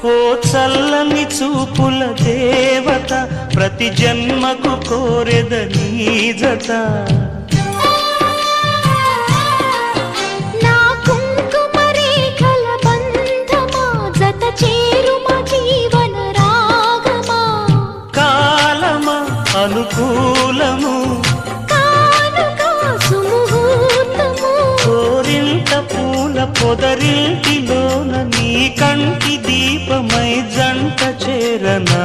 ఓ చల్లని చూపుల దేవత ప్రతి జన్మకు కోరెద నీ జత నా కుంకుమ రేఖల బంధమా జత చేరుమ జీవన రాగమా కాలమా అనుకూలము కానుక సుముహూర్తము కోరింట పూల పొదరింటిలోన నీ కంటి దీపమై జంట చేరనా